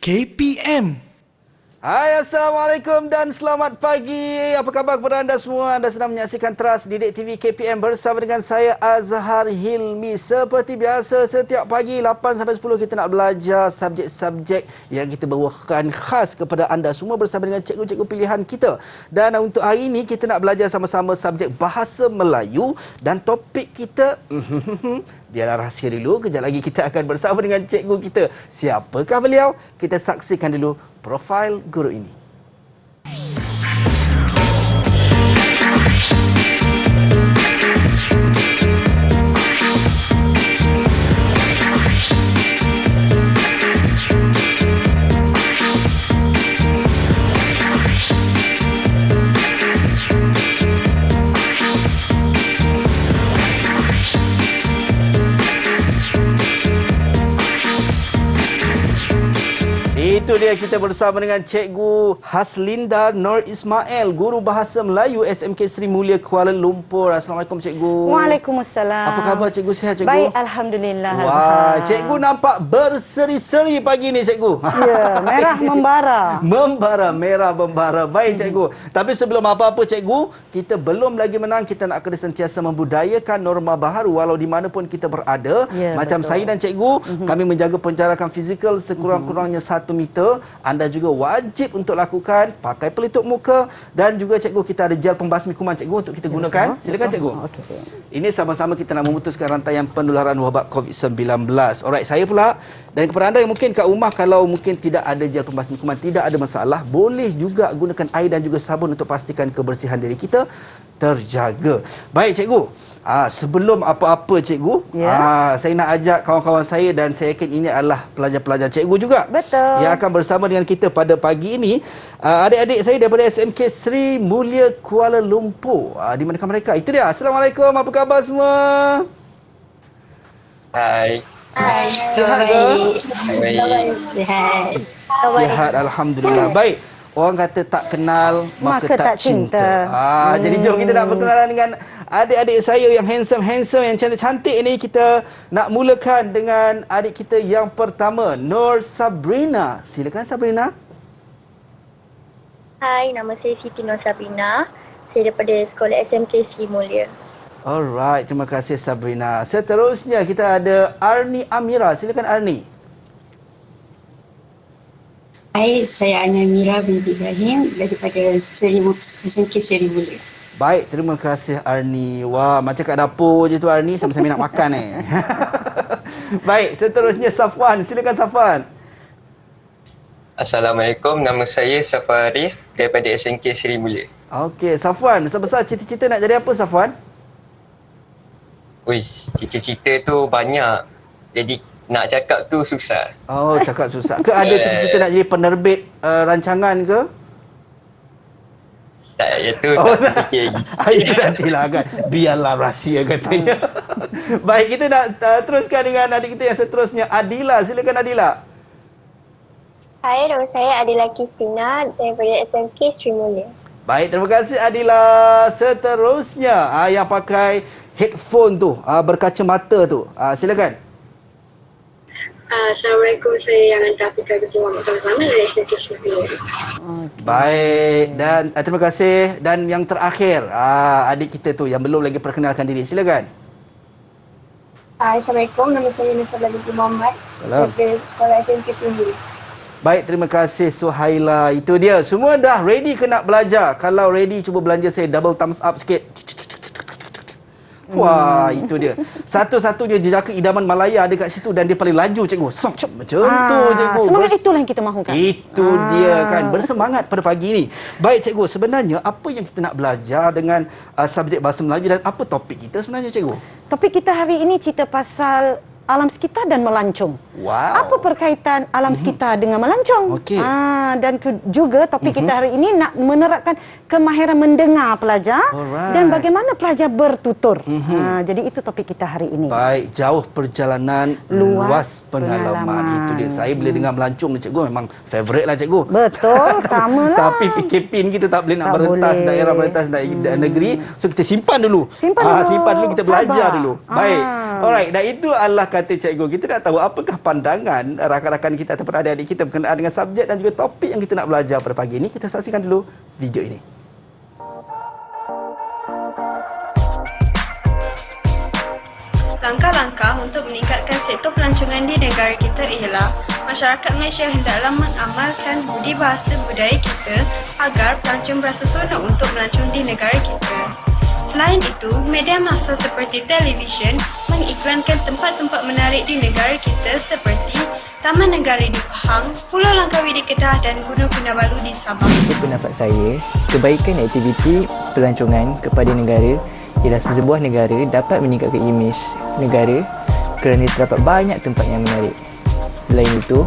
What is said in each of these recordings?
KPM. Hai, Assalamualaikum dan selamat pagi. Apa khabar kepada anda semua? Anda sedang menyaksikan Teras Didik TV KPM bersama dengan saya Azhar Hilmi. Seperti biasa, setiap pagi 8 sampai 10 kita nak belajar subjek-subjek yang kita bawakan khas kepada anda semua bersama dengan cikgu-cikgu pilihan kita. Dan untuk hari ini kita nak belajar sama-sama subjek Bahasa Melayu dan topik kita biarlah rahsia dulu. Kejap lagi kita akan bersama dengan cikgu kita. Siapakah beliau? Kita saksikan dulu profil guru ini. Itu dia, kita bersama dengan Cikgu Haslinda Nur Ismail, Guru Bahasa Melayu SMK Seri Mulia Kuala Lumpur. Assalamualaikum Cikgu. Waalaikumsalam. Apa khabar Cikgu, sihat Cikgu? Baik, Alhamdulillah. Wah, Cikgu nampak berseri-seri pagi ni Cikgu. Ya, merah membara. Membara, merah membara. Baik Cikgu. Tapi sebelum apa-apa Cikgu, kita belum lagi menang. Kita nak kena sentiasa membudayakan norma baharu walau di mana pun kita berada. Ya, Macam betul. saya dan Cikgu, kami menjaga penjarakan fizikal sekurang-kurangnya 1 meter. Anda juga wajib untuk lakukan pakai pelitup muka dan juga Cikgu kita ada gel pembasmi kuman Cikgu untuk kita gunakan. Silakan Cikgu. Okey. Ini sama-sama kita nak memutuskan rantaian penularan wabak COVID-19. Alright, saya pula dan kepada anda yang mungkin kat rumah kalau mungkin tidak ada gel pembasmi kuman, tidak ada masalah, boleh juga gunakan air dan juga sabun untuk pastikan kebersihan diri kita terjaga. Baik Cikgu, sebelum apa-apa Cikgu, saya nak ajak kawan-kawan saya dan saya yakin ini adalah pelajar-pelajar Cikgu juga. Betul. Yang akan bersama dengan kita pada pagi ini. Adik-adik saya daripada SMK Seri Mulia Kuala Lumpur. Di manakah mereka? Itu dia. Assalamualaikum. Apa khabar semua? Hai. Hai. Sihat ke? Sihat. Sihat, Alhamdulillah. Baik. Orang kata tak kenal, maka tak cinta. Jadi jom kita nak berkenalan dengan adik-adik saya yang handsome-handsome, yang cantik-cantik ini. Kita nak mulakan dengan adik kita yang pertama, Nur Sabrina. Silakan Sabrina. Hai, nama saya Siti Nur Sabrina. Saya daripada Sekolah SMK Seri Mulia. Alright, terima kasih Sabrina. Seterusnya kita ada Arni Amira. Silakan Arni. Hai, saya Arni Amira binti Ibrahim daripada SMK Seri Mulia. Baik, terima kasih Arni. Wah, macam kat dapur je tu Arni, sama-sama nak makan Baik, seterusnya Safwan. Silakan Safwan. Assalamualaikum, nama saya Safarif daripada SMK Seri Mulia. Okey, Safwan, besar-besar cita-cita nak jadi apa Safwan? Ui, cita-cita tu banyak. Jadi nak cakap tu susah. Oh, cakap susah. Ke ada cita-cita nak jadi penerbit rancangan ke? Tak, itu tak fikir lagi. Itu nantilah kan. Biarlah rahsia katanya. Baik, kita nak teruskan dengan adik kita yang seterusnya, Adila. Silakan Adila. Hai, nama saya Adila Kristina daripada SMK Seri Mulia. Baik, terima kasih Adila. Seterusnya, yang pakai headphone tu, berkacamata tu. Silakan. Assalamualaikum, saya yang Rafika binti Muhammad sama-sama dari SMK Seri Mulia. Baik, dan terima kasih. Dan yang terakhir, adik kita tu yang belum lagi perkenalkan diri. Silakan. Assalamualaikum, nama saya Nusabah binti Muhammad daripada Sekolah SMK Seri Mulia. Baik, terima kasih Suhaila. Itu dia. Semua dah ready ke nak belajar? Kalau ready, cuba belanja saya double thumbs up sikit. Wah, itu dia. Satu-satunya jejaka idaman Malaya ada kat situ dan dia paling laju Cikgu. Macam tu Cikgu. Semangat itulah yang kita mahukan. Itu dia kan. Bersemangat pada pagi ini. Baik Cikgu, sebenarnya apa yang kita nak belajar dengan subjek Bahasa Melayu dan apa topik kita sebenarnya Cikgu? Topik kita hari ini cerita pasal alam sekitar dan melancong. Wow. Apa perkaitan alam sekitar dengan melancong? Okey. Dan juga topik kita hari ini nak menerapkan kemahiran mendengar pelajar. Alright. Dan bagaimana pelajar bertutur. Jadi itu topik kita hari ini. Baik, jauh perjalanan, luas pengalaman. Itu dia. Saya bila dengar melancong ni Cikgu memang favourite lah Cikgu. Betul, sama lah. Tapi PKP kita tak boleh nak Tak merentas boleh. daerah, merentas negeri. So kita simpan dulu. Simpan dulu. Simpan dulu, kita belajar Sabar. dulu. Baik. Alright, dan itu adalah kata cikgu. Kita nak tahu apakah pandangan rakan-rakan kita ataupun adik-adik kita berkenaan dengan subjek dan juga topik yang kita nak belajar pada pagi ini. Kita saksikan dulu video ini. Langkah-langkah untuk meningkatkan sektor pelancongan di negara kita ialah masyarakat Malaysia hendaklah mengamalkan budi bahasa budaya kita agar pelancong berasa seronok untuk melancong di negara kita. Selain itu, media massa seperti televisyen mengiklankan tempat-tempat menarik di negara kita seperti Taman Negara di Pahang, Pulau Langkawi di Kedah dan Gunung Kinabalu di Sabah. Untuk pendapat saya, kebaikan aktiviti pelancongan kepada negara ialah sebuah negara dapat meningkatkan imej negara kerana terdapat banyak tempat yang menarik. Selain itu,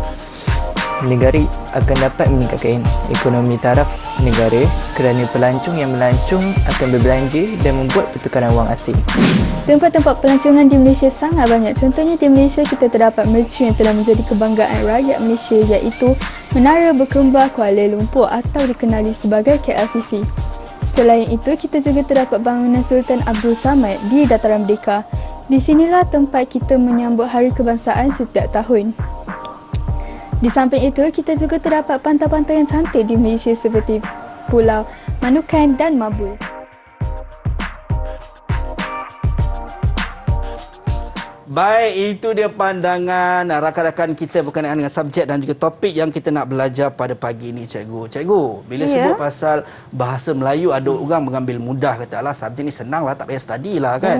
negara akan dapat meningkatkan ekonomi taraf negara kerana pelancong yang melancong akan berbelanja dan membuat pertukaran wang asing. Tempat-tempat pelancongan di Malaysia sangat banyak. Contohnya di Malaysia kita terdapat mercu yang telah menjadi kebanggaan rakyat Malaysia iaitu Menara Berkembar Kuala Lumpur atau dikenali sebagai KLCC. Selain itu, kita juga terdapat bangunan Sultan Abdul Samad di Dataran Merdeka. Di sinilah tempat kita menyambut Hari Kebangsaan setiap tahun. Di samping itu, kita juga terdapat pantai-pantai yang cantik di Malaysia seperti Pulau Manukan dan Mabul. Baik, itu dia pandangan rakan-rakan kita berkenaan dengan subjek dan juga topik yang kita nak belajar pada pagi ini, cikgu. Cikgu, bila sebut pasal bahasa Melayu, ada orang mengambil mudah, kata lah subjek ni senang lah, tak payah study lah kan.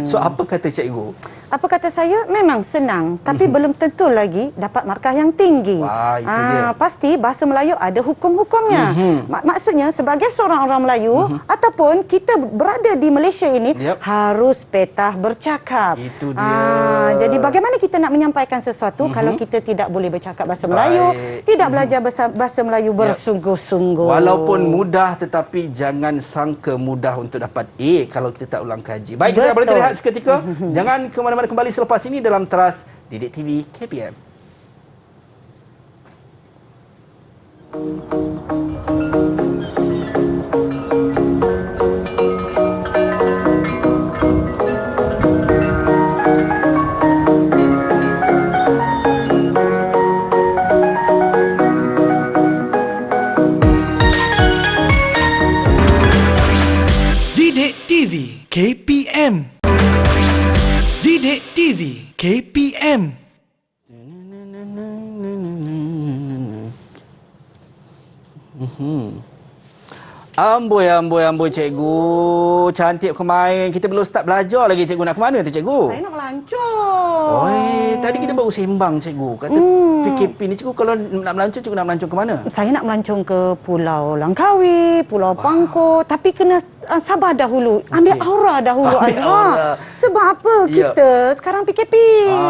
So, apa kata cikgu? Apa kata saya? Memang senang, tapi belum tentu lagi dapat markah yang tinggi. Wah, itu dia. Pasti bahasa Melayu ada hukum-hukumnya. Maksudnya sebagai seorang orang Melayu ataupun kita berada di Malaysia ini harus petah bercakap. Itu dia. Jadi bagaimana kita nak menyampaikan sesuatu kalau kita tidak boleh bercakap bahasa Melayu, tidak belajar bahasa Melayu bersungguh-sungguh. Walaupun mudah, tetapi jangan sangka mudah untuk dapat A kalau kita tak ulang kaji. Baik, kita boleh rehat seketika. Jangan ke mana-mana, kembali selepas ini dalam Teras Didik TV KPM. Didik TV KPM. Didik TV KPM. Amboi cikgu. Cantik kemain. Kita belum start belajar lagi, cikgu. Nak ke mana tu, cikgu? Saya nak melancong. Tadi kita baru sembang, cikgu. Kata PKP ni, cikgu, kalau nak melancong, cikgu nak melancong ke mana? Saya nak melancong ke Pulau Langkawi, Pulau Pangkor, tapi kena sabar dahulu. Ambil aura dahulu, Azhar. Sebab apa kita sekarang PKP?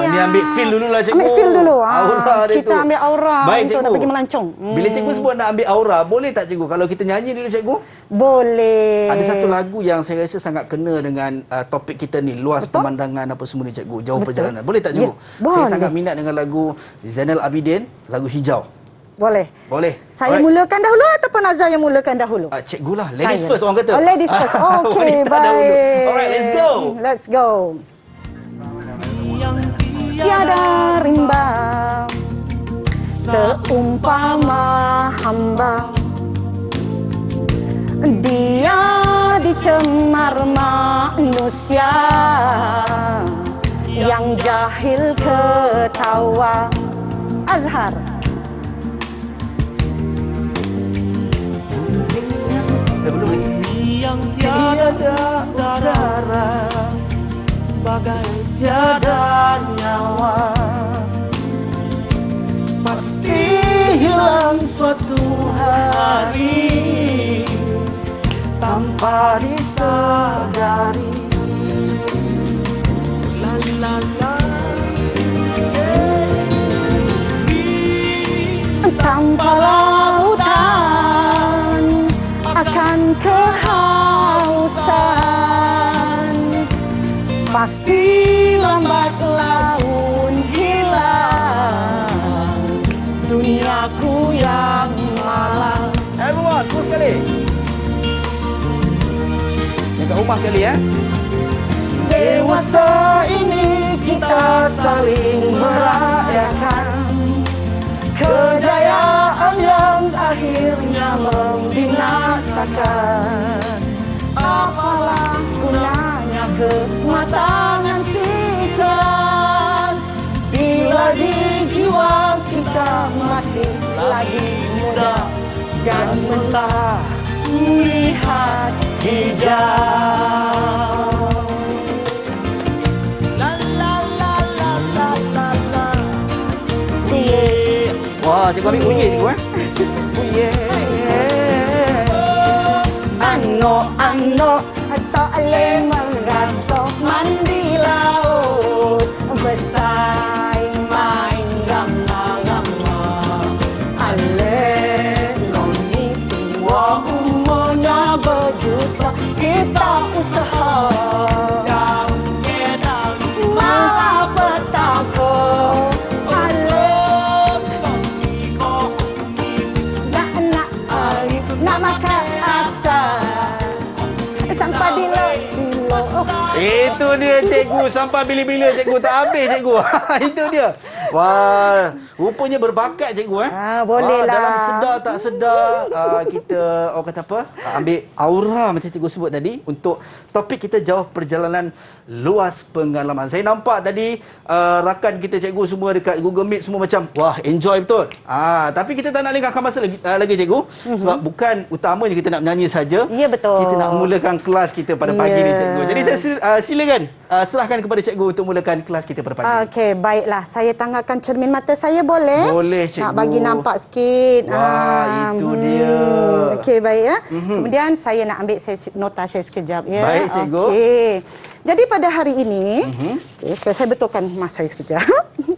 Ni ambil feel dulu lah, cikgu. Ambil feel dulu. Aura dia kita tu. ambil aura Baik, untuk cikgu. nak pergi melancong. Bila cikgu sebut nak ambil aura, boleh tak, cikgu? Kalau kita nyanyi dulu, cikgu? Boleh. Ada satu lagu yang saya rasa sangat kena dengan topik kita ni, luas pemandangan apa semua ni, cikgu, jauh perjalanan. Boleh tak, cikgu? Saya sangat minat dengan lagu Zainal Abidin, lagu Hijau. Boleh. Boleh. Saya mulakan dahulu ataupun Azhar yang mulakan dahulu? Cikgu lah. Ladies first orang kata. Oh, ladies first. Okey, baik. Alright, let's go. Let's go. Tiada rimba seumpama hamba, dia dicemar manusia yang jahil ketawa. Azhar. Yang tiada udara, bagai tiada nyawa, pasti hilang suatu hari tanpa disadari. La la la. Tanpa lautan akan kehausan, pasti lambat laun hilang duniaku yang malang. Everyone, terus sekali. Dekat rumah sekali, Dewasa ini kita saling merayakan kejayaan yang akhirnya membinasakan. Apalah gunanya kematangan pikiran bila di jiwa kita masih lagi muda dan mentah melihat hijau. Wah, cikgu ambil uye cikgu Uye. Ano tak boleh merasuk mandi laut, bersaing main gama-gama. Ale noni tua umurnya berjuta, kita usaha malah petaka. Nak makan asal sampai bila-bila. Itu dia cikgu, sampai bila-bila cikgu tak habis cikgu. Itu dia. Wah, rupanya berbakat cikgu boleh lah. Dalam sedar tak sedar kita orang kata apa? Ambil aura macam cikgu sebut tadi untuk topik kita jauh perjalanan luas pengalaman. Saya nampak tadi rakan kita cikgu semua dekat Google Meet semua macam wah, enjoy betul. Tapi kita tak nak lengahkan masa lagi cikgu sebab bukan utamanya kita nak menyanyi saja. Ya, betul. Kita nak mulakan kelas kita pada pagi ni cikgu. Jadi saya silakan serahkan kepada cikgu untuk mulakan kelas kita pada pagi. Okey, baiklah. Saya tanggalkan cermin mata saya boleh? Boleh cikgu. Nak bagi nampak sikit. Wah, itu dia. Okey, baik ya. Kemudian saya nak ambil nota saya sekejap ya. Baik, cikgu. Okey. Jadi pada hari ini, okay, supaya saya betulkan masa saya sekejap.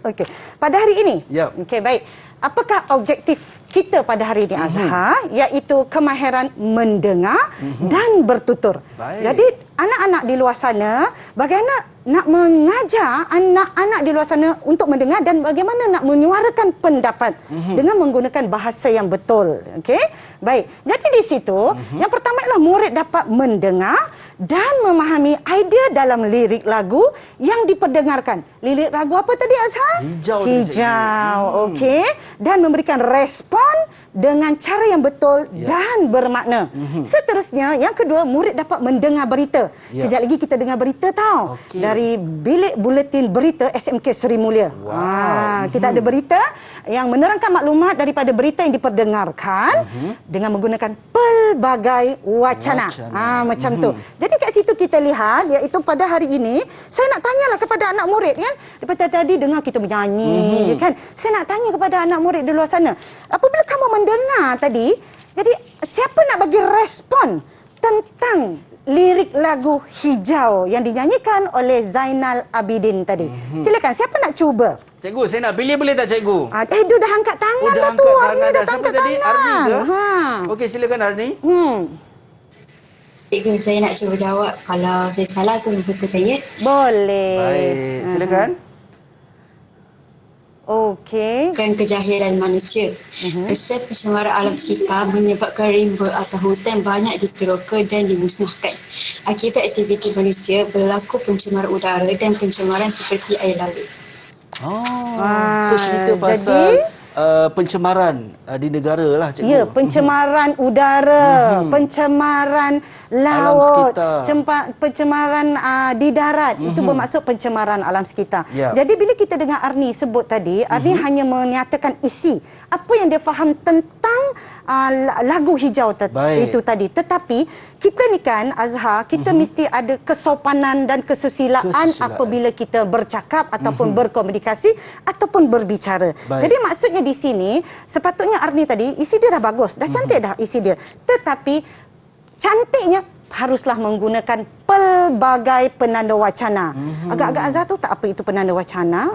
Okey. Pada hari ini. Yep. Okey, baik. Apakah objektif kita pada hari ini Azhar? Iaitu kemahiran mendengar dan bertutur. Baik. Jadi anak-anak di luar sana, bagaimana nak mengajar anak-anak di luar sana untuk mendengar dan bagaimana nak menyuarakan pendapat dengan menggunakan bahasa yang betul. Okey? Baik. Jadi di situ, yang pertama ialah murid dapat mendengar dan memahami idea dalam lirik lagu yang diperdengarkan. Lirik lagu apa tadi Azhar? Hijau. Hijau. Okey. Dan memberikan respon dengan cara yang betul dan bermakna. Seterusnya, yang kedua, murid dapat mendengar berita. Kejap lagi kita dengar berita tau. Okey. Dari Bilik Buletin Berita SMK Seri Mulia. Kita ada berita yang menerangkan maklumat daripada berita yang diperdengarkan dengan menggunakan pelbagai wacana. Macam tu. Jadi kat situ kita lihat, iaitu pada hari ini, saya nak tanyalah kepada anak murid kan. Daripada tadi dengar kita menyanyi kan. Saya nak tanya kepada anak murid di luar sana. Apabila kamu mendengar tadi, jadi siapa nak bagi respon tentang lirik lagu Hijau yang dinyanyikan oleh Zainal Abidin tadi? Silakan, siapa nak cuba? Cikgu, saya nak pilih boleh tak cikgu? Dia dah angkat tangan dah tu. Arni dah angkat tangan. Okey, silakan Arni. Cikgu, saya nak cuba jawab. Kalau saya salah, aku betulkan ya. Boleh. Baik, silakan. Okey. Bukan kejahilan manusia. Kesal pencemaran alam sekitar menyebabkan rimba atau hutan banyak diteroka dan dimusnahkan. Akibat aktiviti manusia berlaku pencemaran udara dan pencemaran seperti air laut. So cerita pasal pencemaran di negara lah cikgu. Ya, pencemaran udara, pencemaran laut, pencemaran di darat. Itu bermaksud pencemaran alam sekitar. Jadi bila kita dengar Arni sebut tadi, Arni hanya menyatakan isi apa yang dia faham tentang lagu Hijau itu tadi. Tetapi kita ni kan Azhar, kita mesti ada kesopanan dan kesusilaan apabila kita bercakap ataupun berkomunikasi ataupun berbicara. Jadi maksudnya di sini sepatutnya Arni tadi isi dia dah bagus, dah cantik dah isi dia. Tetapi cantiknya haruslah menggunakan pelbagai penanda wacana. Agak-agak Azhar tu tak apa itu penanda wacana.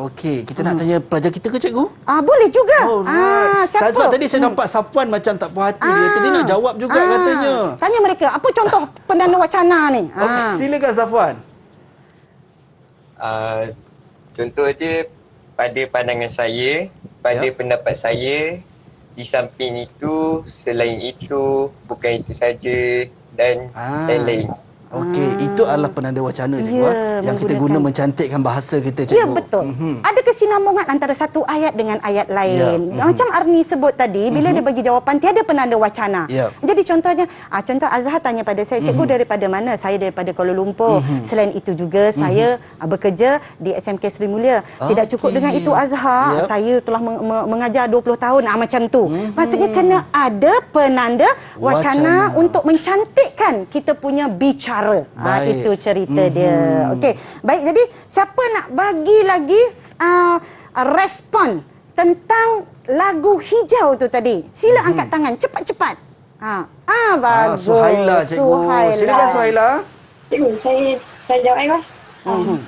Okey. Kita nak tanya pelajar kita ke cikgu? Boleh juga. Siapa? Sebab tadi saya nampak Safwan macam tak puas hati dia. Tadi nak jawab juga katanya. Tanya mereka, apa contoh penanda wacana ni? Okey, silakan Safwan. Contoh je pada pandangan saya, pada pendapat saya, di samping itu, selain itu, bukan itu saja dan lain-lain. Okey, itu adalah penanda wacana cikgu yang kita guna mencantikkan bahasa kita cikgu. Ya, betul. Ada kesinambungan antara satu ayat dengan ayat lain. Macam Arni sebut tadi, bila dia bagi jawapan tiada penanda wacana. Jadi contohnya, contoh Azhar tanya pada saya, cikgu daripada mana? Saya daripada Kuala Lumpur. Selain itu juga saya bekerja di SMK Sri Mulia. Tidak cukup dengan itu Azhar, saya telah mengajar 20 tahun. Macam tu. Maksudnya kena ada penanda wacana untuk mencantikkan kita punya bicara. Itu cerita dia. Okey, baik. Jadi siapa nak bagi lagi respon tentang lagu hijau tu tadi? Sila angkat tangan cepat-cepat. Bagus. Suhaila cikgu. Silakan Suhaila. Cikgu, saya jawab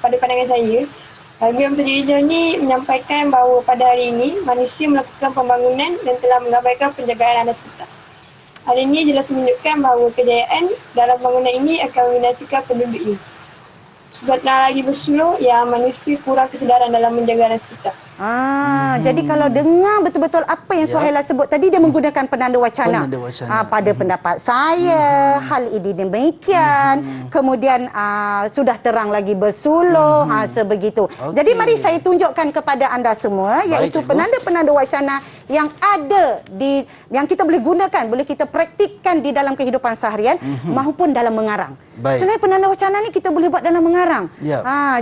pada pandangan saya, lagu yang bertajuk hijau ni menyampaikan bahawa pada hari ini manusia melakukan pembangunan dan telah mengabaikan penjagaan alam sekitar. Hal ini jelas menunjukkan bahawa kejayaan dalam bangunan ini akan membinasakan penduduk ini. Sebab nak lagi bersuluh, manusia kurang kesedaran dalam menjaga alam sekitar. Jadi kalau dengar betul-betul apa yang Suhaila sebut tadi, dia menggunakan penanda wacana. Pada pendapat saya, hal ini demikian. Kemudian sudah terang lagi bersuluh, sebegitu. Jadi mari saya tunjukkan kepada anda semua, iaitu penanda-penanda wacana yang ada yang kita boleh gunakan, boleh kita praktikkan di dalam kehidupan seharian maupun dalam mengarang. Sebenarnya penanda wacana ni kita boleh buat dalam mengarang.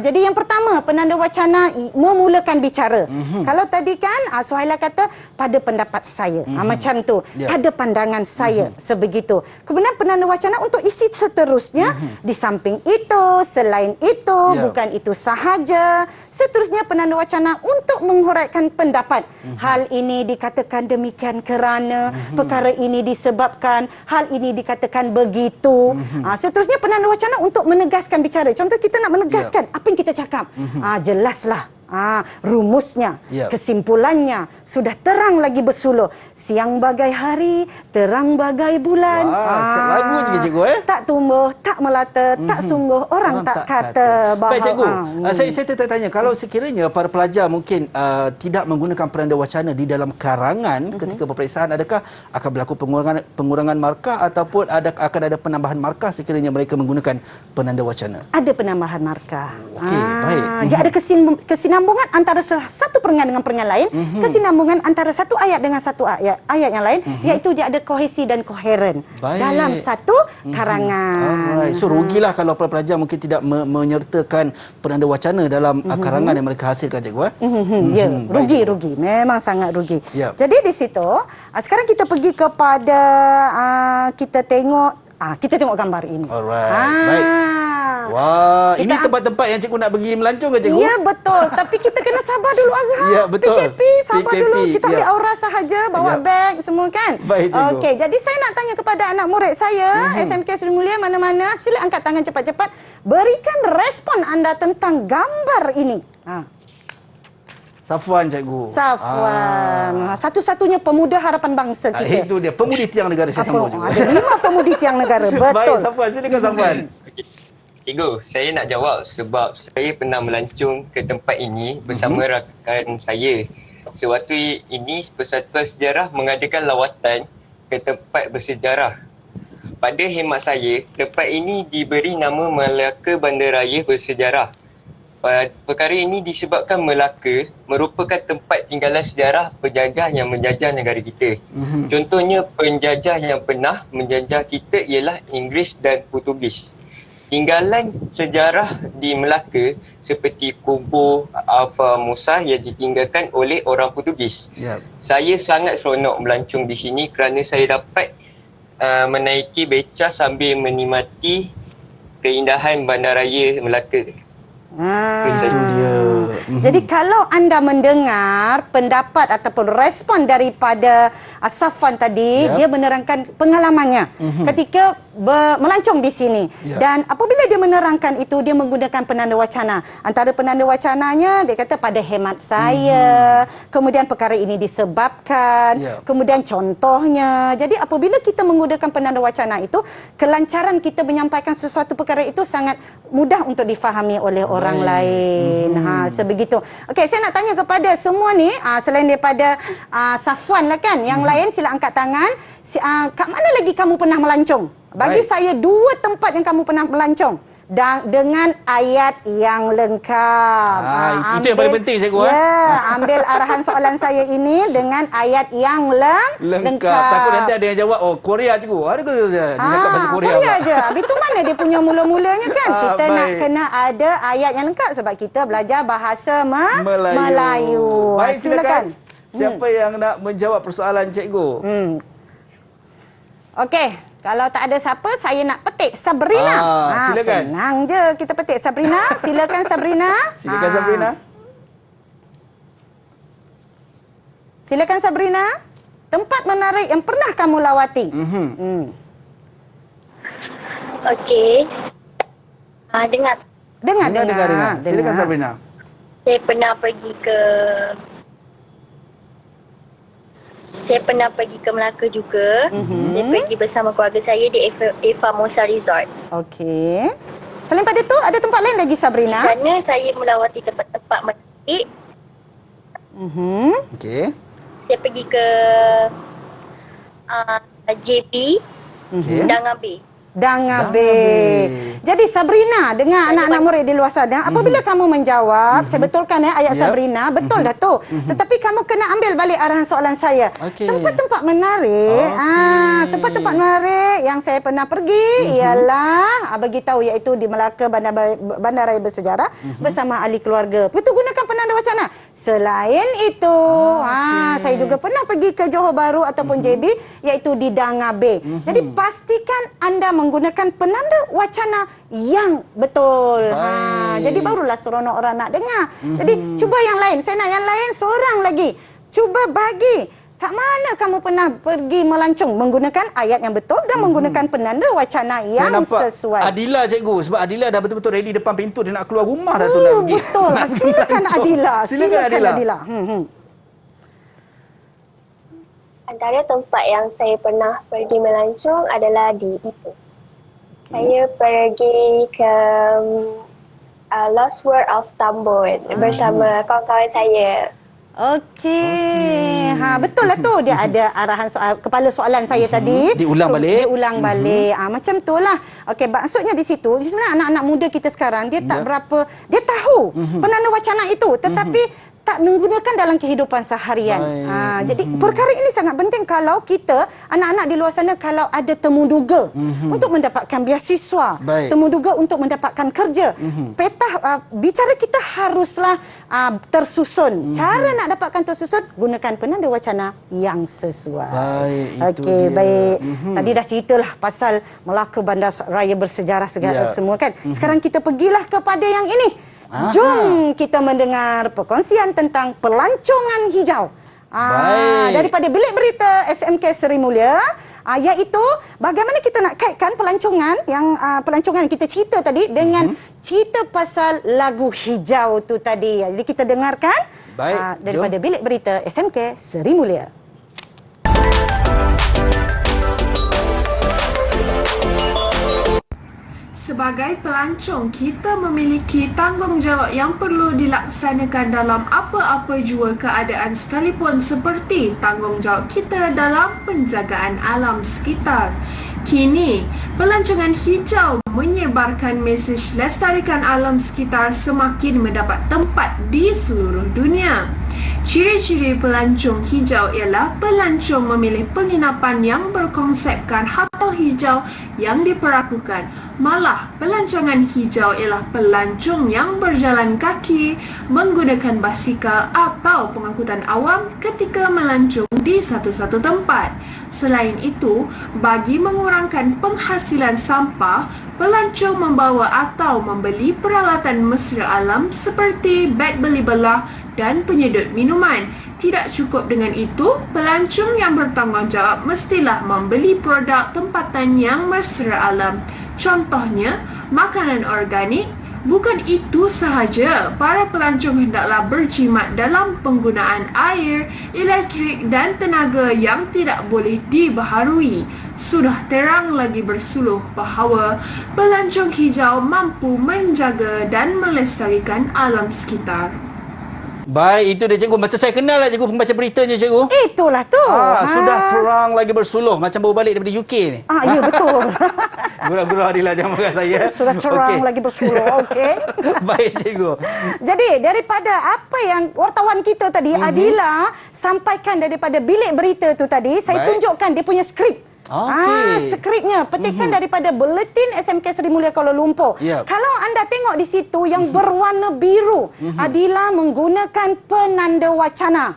Jadi yang pertama, penanda wacana memulakan bicara. Kalau tadi kan Suhaila kata pada pendapat saya, macam tu, pada pandangan saya, sebegitu. Kemudian penanda wacana untuk isi seterusnya, di samping itu, selain itu, bukan itu sahaja, seterusnya penanda wacana untuk menguraikan pendapat. Hal ini dikatakan demikian kerana perkara ini disebabkan, hal ini dikatakan begitu. Seterusnya penanda wacana untuk menegaskan bicara. Contoh kita nak menegaskan apa yang kita cakap. Jelaslah. Rumusnya, kesimpulannya sudah terang lagi bersuluh. Siang bagai hari, terang bagai bulan. Lagu juga cikgu tak tumbuh, tak melata, tak sungguh orang tak kata. Baik cikgu, saya tertanya, kalau sekiranya para pelajar mungkin tidak menggunakan penanda wacana di dalam karangan ketika peperiksaan, adakah akan berlaku pengurangan markah ataupun akan ada penambahan markah sekiranya mereka menggunakan penanda wacana? Ada penambahan markah. Okey, baik. Jadi ada kesinambungan antara satu perengan dengan perengan lain, kesinambungan antara satu ayat dengan satu ayat yang lain, iaitu dia ada kohesi dan koheren dalam satu karangan. So rugilah kalau para pelajar mungkin tidak menyertakan penanda wacana dalam karangan yang mereka hasilkan cikgu. Rugi, memang sangat rugi. Jadi di situ sekarang kita pergi kepada kita tengok gambar ini. Baik. Wah, ini tempat-tempat yang cikgu nak pergi melancong ke cikgu? Ya, betul. Tapi kita kena sabar dulu Azhar. Ya, betul. PKP, sabar dulu. Kita ambil aura sahaja, bawa beg semua kan. Baik, cikgu. Okey, jadi saya nak tanya kepada anak murid saya, SMK Sri Mulia mana-mana, sila angkat tangan cepat-cepat. Berikan respon anda tentang gambar ini. Safwan cikgu. Safwan. Satu-satunya pemuda harapan bangsa kita. Itu dia, pemudi tiang negara saya sambung cikgu. Ada 5 pemudi tiang negara. Betul. Baik, Safwan, silakan Safwan. Cikgu, saya nak jawab sebab saya pernah melancong ke tempat ini bersama rakan saya. Sewaktu ini Persatuan Sejarah mengadakan lawatan ke tempat bersejarah. Pada khidmat saya, tempat ini diberi nama Melaka Bandaraya Bersejarah. Perkara ini disebabkan Melaka merupakan tempat tinggalan sejarah penjajah yang menjajah negara kita. Contohnya penjajah yang pernah menjajah kita ialah Inggeris dan Portugis. Tinggalan sejarah di Melaka seperti kubur Alfa Musa yang ditinggalkan oleh orang Portugis. Saya sangat seronok melancong di sini kerana saya dapat menaiki beca sambil menikmati keindahan bandaraya Melaka. Itu dia. Jadi kalau anda mendengar pendapat ataupun respon daripada Safwan tadi, dia menerangkan pengalamannya ketika melancong di sini. Dan apabila dia menerangkan itu, dia menggunakan penanda wacana. Antara penanda wacananya, dia kata pada hemat saya, kemudian perkara ini disebabkan, kemudian contohnya. Jadi apabila kita menggunakan penanda wacana itu, kelancaran kita menyampaikan sesuatu perkara itu sangat mudah untuk difahami oleh orang lain. Sebegitu. Okey, saya nak tanya kepada semua ni, selain daripada Safwan lah kan, yang lain sila angkat tangan. Kat mana lagi kamu pernah melancong? Bagi Baik. saya 2 tempat yang kamu pernah melancong dengan ayat yang lengkap. Itu yang paling penting, cikgu. Ya, ambil arahan soalan saya ini dengan ayat yang lengkap. Takut nanti ada yang jawab, oh Korea cikgu. Ada ke dia cakap bahasa Korea? Korea je. Habis tu mana dia punya mula-mulanya kan? Kita nak baik. kena ada ayat yang lengkap sebab kita belajar bahasa Melayu. Baik, Silakan. Siapa yang nak menjawab persoalan cikgu? Okey, kalau tak ada siapa, saya nak petik Sabrina. Silakan. Senang je kita petik Sabrina. Silakan Sabrina. Silakan Sabrina. Silakan Sabrina. Tempat menarik yang pernah kamu lawati. Okey. Dengar. Dengar. Silakan Sabrina. Saya pernah pergi ke Melaka juga. Saya pergi bersama keluarga saya di Eva Mosa Resort. Okey. Selain pada tu, ada tempat lain lagi Sabrina? Di sana saya melawati tempat-tempat menarik. Okey. Saya pergi ke JP, Dangan Bay. Dangan Bay. Jadi Sabrina, dengar anak-anak murid di luar sana, apabila kamu menjawab, saya betulkan ayat Sabrina, betul dah tu. Tetapi kamu kena ambil balik arahan soalan saya. Tempat-tempat menarik, tempat-tempat menarik yang saya pernah pergi ialah bagi tahu iaitu di Melaka, Bandaraya Bersejarah bersama ahli keluarga. Betul, gunakan penanda wacana. Selain itu, saya juga pernah pergi ke Johor Bahru ataupun JB iaitu di Dangan Bay. Jadi pastikan anda menggunakan penanda wacana yang betul. Jadi barulah seronok orang nak dengar. Jadi cuba yang lain. Saya nak yang lain seorang lagi. Cuba bagi. Kat mana kamu pernah pergi melancong menggunakan ayat yang betul dan menggunakan penanda wacana yang sesuai. Adila cikgu, sebab Adila dah betul-betul ready depan pintu, dia nak keluar rumah dah tu nak pergi. Betul. Silakan Adila. Silakan Adila. Antara tempat yang saya pernah pergi melancong adalah di Ipoh. Saya pergi ke Lost World of Tambun bersama kawan-kawan saya. Okey. Betul lah tu. Dia ada arahan soal kepala soalan saya tadi. Diulang balik. Macam tu lah. Okey, maksudnya di situ sebenarnya anak-anak muda kita sekarang dia tak berapa, dia tahu penanda wacana itu tetapi tak menggunakan dalam kehidupan seharian. Jadi perkara ini sangat penting kalau kita anak-anak di luar sana kalau ada temuduga untuk mendapatkan beasiswa, temuduga untuk mendapatkan kerja. Petah bicara kita haruslah tersusun. Cara nak dapatkan tersusun, gunakan penanda wacana yang sesuai. Okey, baik. Tadi dah ceritalah pasal Melaka Bandaraya Bersejarah segala semua kan. Sekarang kita pergilah kepada yang ini. Jom kita mendengar perkongsian tentang pelancongan hijau. Daripada Bilik Berita SMK Seri Mulia, iaitu bagaimana kita nak kaitkan pelancongan yang kita cerita tadi dengan cerita pasal lagu hijau tu tadi. Jadi kita dengarkan daripada Bilik Berita SMK Seri Mulia. Sebagai pelancong, kita memiliki tanggungjawab yang perlu dilaksanakan dalam apa-apa jua keadaan sekalipun, seperti tanggungjawab kita dalam penjagaan alam sekitar. Kini, pelancongan hijau menyebarkan mesej lestarikan alam sekitar semakin mendapat tempat di seluruh dunia. Ciri-ciri pelancong hijau ialah pelancong memilih penginapan yang berkonsepkan hotel hijau yang diperakukan. Malah, pelancongan hijau ialah pelancong yang berjalan kaki, menggunakan basikal atau pengangkutan awam ketika melancong di satu-satu tempat. Selain itu, bagi mengurangkan penghasilan sampah, pelancong membawa atau membeli peralatan mesra alam seperti beg beli belah dan penyedut minuman. Tidak cukup dengan itu, pelancong yang bertanggungjawab mestilah membeli produk tempatan yang mesra alam. Contohnya, makanan organik. Bukan itu sahaja, para pelancong hendaklah berjimat dalam penggunaan air, elektrik dan tenaga yang tidak boleh dibaharui. Sudah terang lagi bersuluh bahawa pelancong hijau mampu menjaga dan melestarikan alam sekitar. Baik, itu dia cikgu. Macam saya kenal lah cikgu pembaca beritanya cikgu. Itulah tu. Sudah terang lagi bersuluh. Macam baru balik daripada UK ni. Ya betul. Guru-guru Adila jangan marah saya. Sudah terang lagi bersuluh. Okey. Baik cikgu. Jadi daripada apa yang wartawan kita tadi Adila sampaikan daripada bilik berita tu tadi, saya tunjukkan dia punya skrip. Skripnya petikan daripada Buletin SMK Seri Mulia Kuala Lumpur. Kalau anda tengok di situ yang berwarna biru, Adila menggunakan penanda wacana.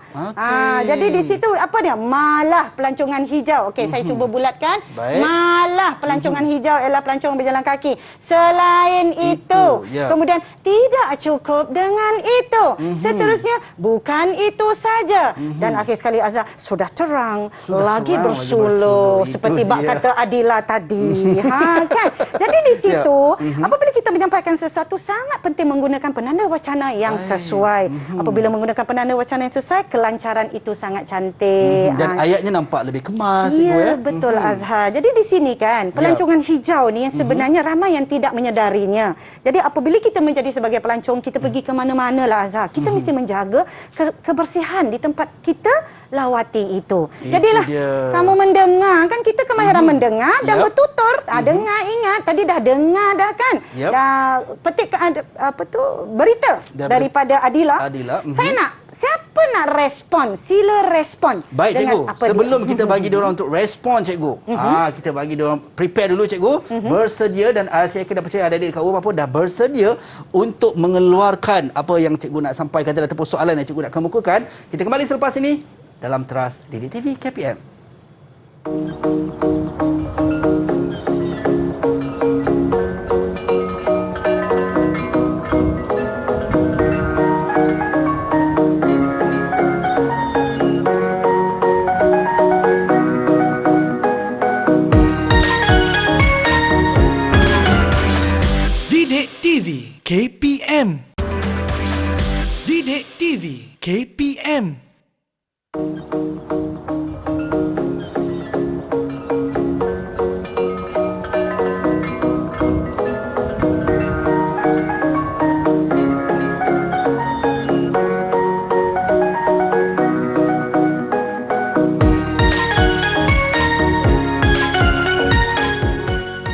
Jadi di situ apa dia? Malah pelancongan hijau. Okey, saya cuba bulatkan. Malah pelancongan hijau ialah pelancongan berjalan kaki. Selain itu, kemudian tidak cukup dengan itu. Seterusnya bukan itu saja. Dan akhir sekali Azhar sudah terang lagi bersuluh. Seperti bak kata Adila tadi. Kan? Jadi di situ, apabila kita menyampaikan sesuatu, sangat penting menggunakan penanda wacana yang sesuai. Apabila menggunakan penanda wacana yang sesuai, kelancaran itu sangat cantik. Dan ayatnya nampak lebih kemas. Ya, betul Azhar. Jadi di sini kan, pelancongan hijau ni yang sebenarnya ramai yang tidak menyedarinya. Jadi apabila kita menjadi sebagai pelancong, kita pergi ke mana-mana lah Azhar. Kita mesti menjaga kebersihan di tempat kita lawati itu. Jadilah kamu mendengar kan, kita kemahiran mendengar dan bertutur. Dengar, ingat tadi dah dengar dah kan. Dah petik apa tu berita daripada Adila. Saya nak, siapa nak respon? Sila respon. Baik cikgu, sebelum kita bagi diorang untuk respon cikgu, kita bagi diorang prepare dulu cikgu, bersedia, dan saya kena percaya adik-adik dekat rumah pun dah bersedia untuk mengeluarkan apa yang cikgu nak sampaikan ataupun soalan yang cikgu nak kemukakan. Kita kembali selepas ini dalam Teras Didik TV KPM. Didik TV KPM. Didik TV KPM.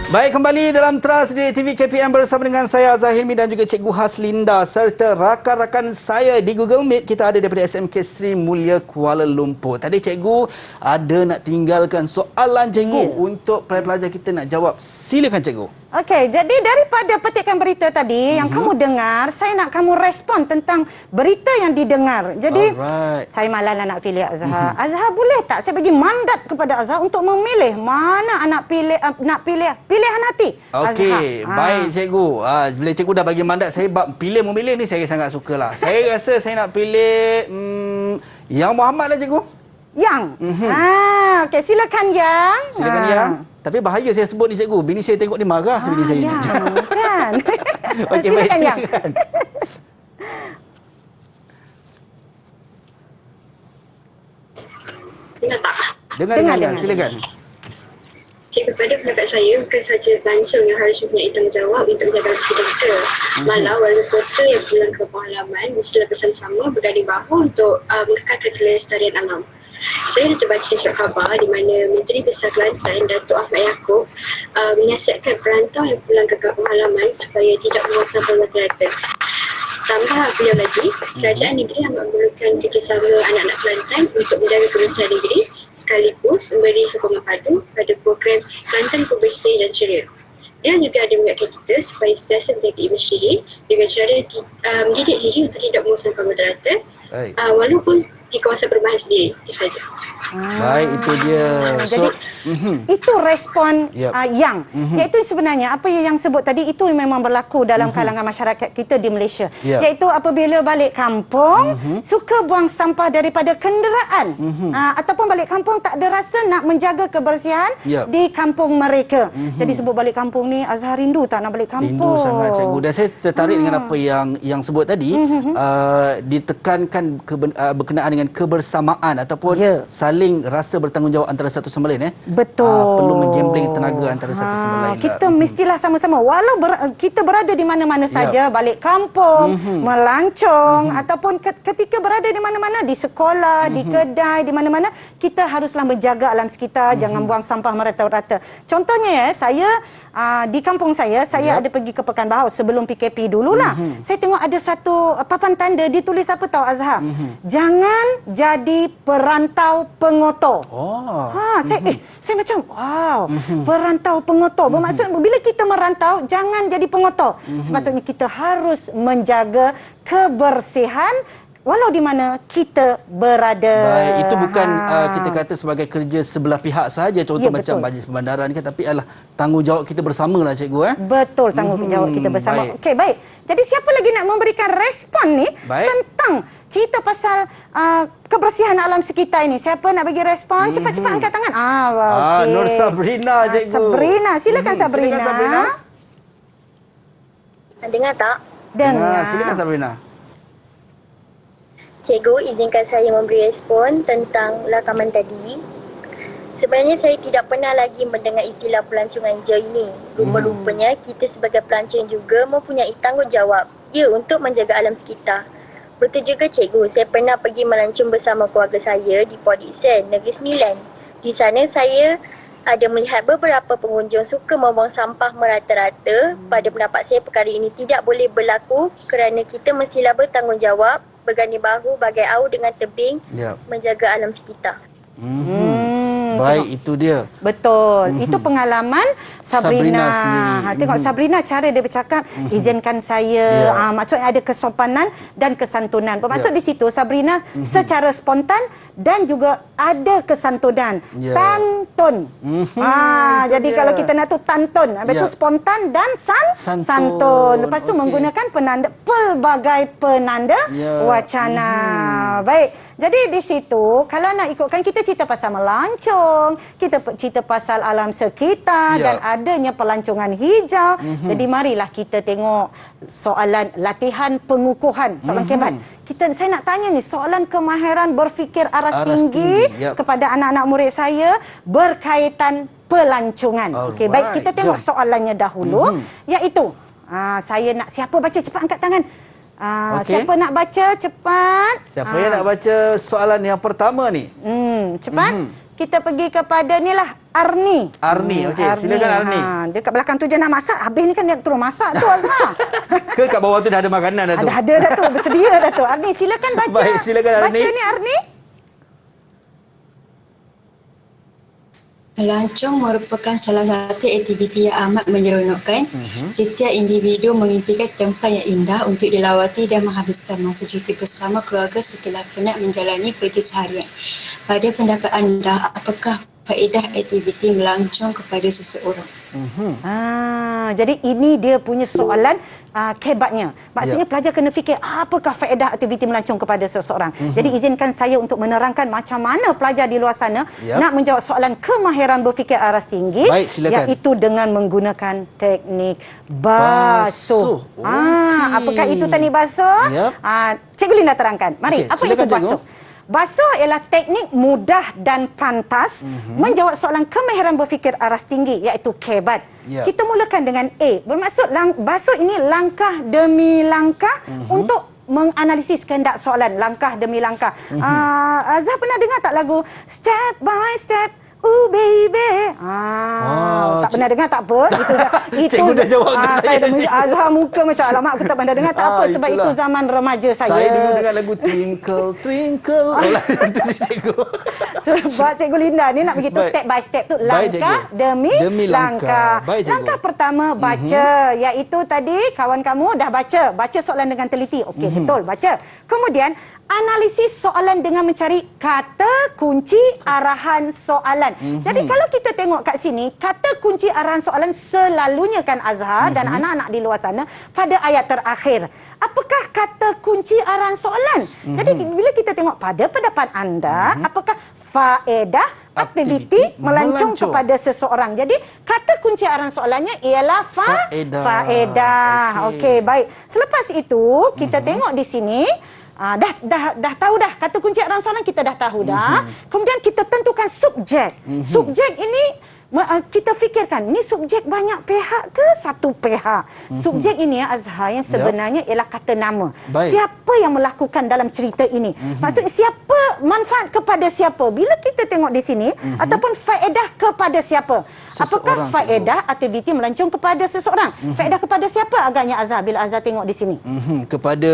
Baik, kembali dalam Teras Didik TV KPM bersama dengan saya Azhar Hilmi dan juga Cikgu Haslinda serta rakan-rakan saya di Google Meet. Kita ada daripada SMK Seri Mulia Kuala Lumpur. Tadi cikgu ada nak tinggalkan soalan cikgu untuk pelajar kita nak jawab. Silakan cikgu. Okey, jadi daripada petikan berita tadi yang kamu dengar, saya nak kamu respon tentang berita yang didengar. Jadi, saya malah nak pilih Azhar. Azhar boleh tak saya bagi mandat kepada Azhar untuk memilih mana anak pilih pilihan hati? Okey, baik cikgu. Bila cikgu dah bagi mandat, saya pilih memilih ni saya sangat sukalah. Saya rasa saya nak pilih Yang Muhammad lah cikgu. Yang? Okey, silakan Yang. Silakan Yang. Tapi bahaya saya sebut ni cikgu. Bini saya tengok ni marah ke bini saya ni. Kan? Okey, silakan Yang. Dengar tak? Dengar. Silakan. Cikgu, pada pendapat saya, bukan sahaja pelancong yang harus mempunyai tanggungjawab untuk menjaga kita. Malah warga kota yang pulang ke kampung halaman mestilah bersama-sama berganding bahu untuk mengekalkan kelestarian alam. Saya dah terbaca surat khabar di mana Menteri Besar Kelantan Datuk Ahmad Yaakob menasihatkan perantau yang pulang ke kampung halaman supaya tidak membuang sampah rata-rata. Tambah beliau lagi, kerajaan negeri amat memerlukan kerjasama anak-anak Kelantan untuk menjaga kebersihan negeri sekaligus memberi sokongan padu pada program Kelantan Bersih dan Ceria. Dia juga ada mengingatkan kita supaya sentiasa menjaga imej diri dengan cara mendidik diri untuk tidak membuang sampah rata-rata walaupun di kawasan perumahan sendiri. Itu sahaja. Baik, itu dia. Jadi itu respon Yang. Iaitu sebenarnya apa yang sebut tadi itu memang berlaku dalam kalangan masyarakat kita di Malaysia. Iaitu apabila balik kampung suka buang sampah daripada kenderaan ataupun balik kampung tak ada rasa nak menjaga kebersihan di kampung mereka. Jadi sebut balik kampung ni, Azhar rindu tak nak balik kampung? Rindu sangat cikgu. Dan saya tertarik dengan apa yang sebut tadi, ditekankan berkenaan dengan kebersamaan ataupun saling saling rasa bertanggungjawab antara satu sama lain. Betul. Perlu menggambling tenaga antara satu sama lain. Kita mestilah sama-sama. Walau kita berada di mana-mana saja, balik kampung, melancong, ataupun ketika berada di mana-mana, di sekolah, di kedai, di mana-mana, kita haruslah menjaga alam sekitar, jangan buang sampah merata-rata. Contohnya saya di kampung saya ada pergi ke Pekanbaru sebelum PKP dululah. Saya tengok ada satu papan tanda ditulis apa tahu Azhar? Jangan jadi perantau pengotor. Saya macam wow, perantau pengotor. Bermaksud bila kita merantau jangan jadi pengotor. Sepatutnya kita harus menjaga kebersihan walau di mana kita berada. Baik, itu bukan kita kata sebagai kerja sebelah pihak sahaja, contoh macam Majlis Pembandaran kan, tapi adalah tanggungjawab kita bersamalah cikgu. Betul, tanggungjawab kita bersama. Okey, baik. Jadi siapa lagi nak memberikan respon ni tentang cerita pasal kebersihan alam sekitar ini? Siapa nak bagi respon? Cepat-cepat angkat tangan. Okey. Nur Sabrina cikgu. Sabrina, silakan Sabrina. Silakan Sabrina. Dengar tak? Dengar. Silakan Sabrina. Cikgu, izinkan saya memberi respon tentang rakaman tadi. Sebenarnya saya tidak pernah lagi mendengar istilah pelancongan hijau ini. Rupa-rupanya kita sebagai pelancong juga mempunyai tanggungjawab untuk menjaga alam sekitar. Betul juga cikgu, saya pernah pergi melancong bersama keluarga saya di Port Dickson, Negeri Sembilan. Di sana saya ada melihat beberapa pengunjung suka membuang sampah merata-rata. Pada pendapat saya perkara ini tidak boleh berlaku kerana kita mestilah bertanggungjawab, berganding bahu bagai au dengan tebing menjaga alam sekitar. Baik, itu dia. Betul. Itu pengalaman Sabrina sendiri. Tengok Sabrina cara dia bercakap, izinkan saya. Maksudnya ada kesopanan dan kesantunan. Bermaksud di situ Sabrina secara spontan dan juga ada kesantunan. Tantun. Jadi kalau kita nak tu tantun, habis tu spontan dan santun. Lepas tu menggunakan penanda, pelbagai penanda wacana. Baik. Jadi di situ kalau nak ikutkan, kita cerita pasal melancong, kita cerita pasal alam sekitar dan adanya pelancongan hijau. Jadi marilah kita tengok soalan latihan pengukuhan, soalan kebat. Saya nak tanya ni soalan kemahiran berfikir aras tinggi kepada anak-anak murid saya berkaitan pelancongan. Okey, baik, kita tengok soalannya dahulu, iaitu saya nak, siapa baca cepat angkat tangan. Siapa nak baca cepat? Siapa yang nak baca soalan yang pertama ni? Cepat. Kita pergi kepada ni lah, Arni. Okey, silakan Arni. Dekat belakang tu je nak masak. Habis ni kan dia turun masak tu Azhar. Ke kat bawah tu dah ada makanan dah tu? Ada dah tu, bersedia dah tu. Arni, silakan baca. Baik, silakan Arni. Baca ni Arni. Melancong merupakan salah satu aktiviti yang amat menyeronokkan. Setiap individu mengimpikan tempat yang indah untuk dilawati dan menghabiskan masa cuti bersama keluarga setelah penat menjalani kerja seharian. Pada pendapat anda, apakah faedah aktiviti melancong kepada seseorang? Jadi ini dia punya soalan kebatnya. Maksudnya pelajar kena fikir apakah faedah aktiviti melancong kepada seseorang. Jadi izinkan saya untuk menerangkan macam mana pelajar di luar sana nak menjawab soalan kemahiran berfikir aras tinggi. Baik, silakan. Iaitu dengan menggunakan teknik basuh. Apakah itu teknik basuh? Cikgu Linda terangkan. Mari, apa itu basuh? Basuh ialah teknik mudah dan pantas menjawab soalan kemahiran berfikir aras tinggi, iaitu kebat. Kita mulakan dengan A. Bermaksud basuh ini langkah demi langkah untuk menganalisis kehendak soalan, langkah demi langkah. Azhar pernah dengar tak lagu Step by Step? Oh baby. Tak pernah dengar tak apa. Itu cikgu dah jawab untuk saya dah Azhar muka macam alamak aku tak pernah dengar tak apa sebab itu zaman remaja saya. Saya dulu dengar lagu Twinkle Twinkle. Itu cikgu. Sebab Cikgu Linda ni nak begitu step by step tu, langkah demi langkah. Langkah pertama baca, iaitu tadi kawan kamu dah baca soalan dengan teliti. Okey, betul, baca. Kemudian analisis soalan dengan mencari kata kunci arahan soalan. Jadi kalau kita tengok kat sini, kata kunci arahan soalan selalunya kan Azhar dan anak-anak di luar sana pada ayat terakhir. Apakah kata kunci arahan soalan? Jadi bila kita tengok pada pendapat anda, apakah faedah aktiviti melancong kepada seseorang? Jadi kata kunci arahan soalannya ialah faedah. Okey, baik. Selepas itu kita tengok di sini Dah tahu dah kata kunci arahan soalan kita dah tahu dah. Kemudian kita tentukan subjek. Subjek ini kita fikirkan ni subjek banyak pihak ke satu pihak. Subjek ini Azhar yang sebenarnya ialah kata nama. Siapa yang melakukan dalam cerita ini? Maksudnya siapa, manfaat kepada siapa? Bila kita tengok di sini ataupun faedah kepada siapa? Apakah faedah aktiviti melancong kepada seseorang? Faedah kepada siapa agaknya Azhar bila Azhar tengok di sini? Kepada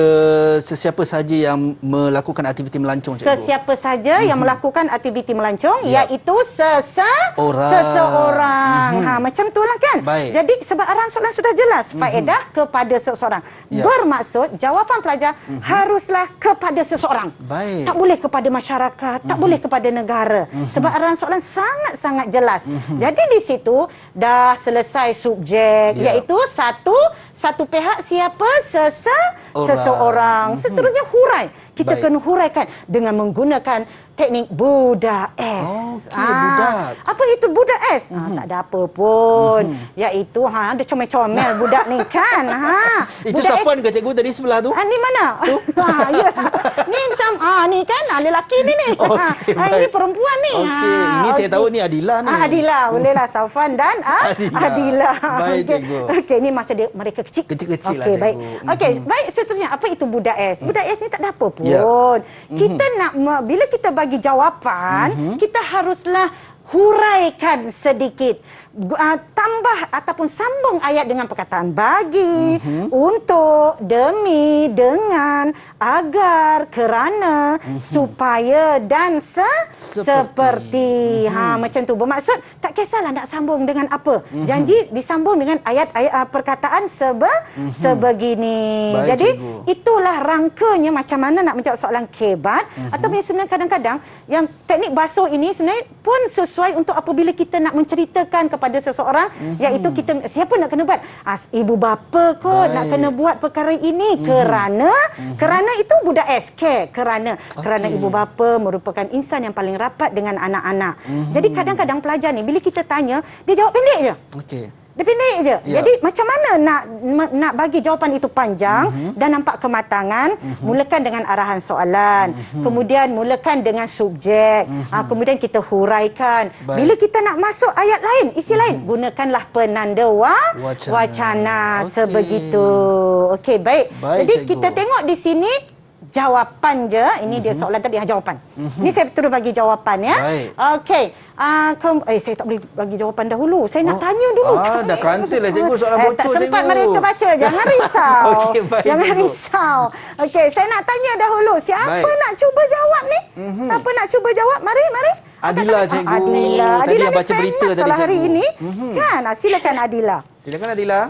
sesiapa saja yang melakukan aktiviti melancong, cikgu. Sesiapa saja yang melakukan aktiviti melancong iaitu seseorang. Macam itulah kan. Jadi sebab arahan soalan sudah jelas, faedah kepada seseorang. Bermaksud jawapan pelajar haruslah kepada seseorang. Tak boleh kepada masyarakat, tak boleh kepada negara. Sebab arahan soalan sangat-sangat jelas. Jadi di situ dah selesai subjek iaitu satu pihak siapa? Seseorang. Seterusnya hurai. Kita kena huraikan dengan menggunakan teknik budak S. Budak. Apa itu budak S? Tak ada apa pun. Iaitu ada comel-comel budak ni kan. Itu Safwan ke cikgu tadi sebelah tu? Ni mana? Ya. Ni macam ni kan lelaki ni. Ini perempuan ni. Ini saya tahu ni Adila ni. Adila, bolehlah Safwan dan Adila. Baik cikgu. Okey, ni masa mereka kecil. Kecil-kecil lah cikgu. baik. Baik, seterusnya apa itu budak S? Budak S ni tak ada apa pun. Kita nak bila kita bagi jawapan, kita haruslah huraikan sedikit, tambah ataupun sambung ayat dengan perkataan bagi, untuk, demi, dengan, agar, kerana, supaya dan seperti. Macam tu bermaksud tak kisahlah nak sambung dengan apa. Janji disambung dengan ayat-ayat perkataan sebegini. Baik, jadi cikgu. itulah rangkanya macam mana nak menjawab soalan kebat ataupun yang sebenarnya kadang-kadang yang teknik basuh ini sebenarnya pun sesuai untuk apabila kita nak menceritakan kepada seseorang, iaitu kita siapa nak kena buat? Ibu bapa kot nak kena buat perkara ini kerana itu budak S, kerana ibu bapa merupakan insan yang paling rapat dengan anak-anak. Jadi kadang-kadang pelajar ni bila kita tanya, dia jawab pendek je. Dia pendek je. Jadi macam mana nak bagi jawapan itu panjang dan nampak kematangan? Mulakan dengan arahan soalan. Kemudian mulakan dengan subjek. Kemudian kita huraikan. Bila kita nak masuk ayat lain, isi lain, gunakanlah penanda wacana sebegitu. Okey, baik. Jadi kita tengok di sini jawapan je. Ini dia soalan tadi, jawapan. Ini saya terus bagi jawapan ya. Okey. Saya tak boleh bagi jawapan dahulu. Saya nak tanya dulu. Dah kantil lah cikgu soalan bocor tak sempat cikgu. mereka baca. Jangan risau. Jangan cikgu. risau. Okey, saya nak tanya dahulu. Siapa nak cuba jawab ni? Siapa nak cuba jawab? Mari. Adila cikgu. Adila Tadi yang ni baca berita famous tadi lah hari cikgu. ini. Kan? Silakan Adila. Silakan Adila.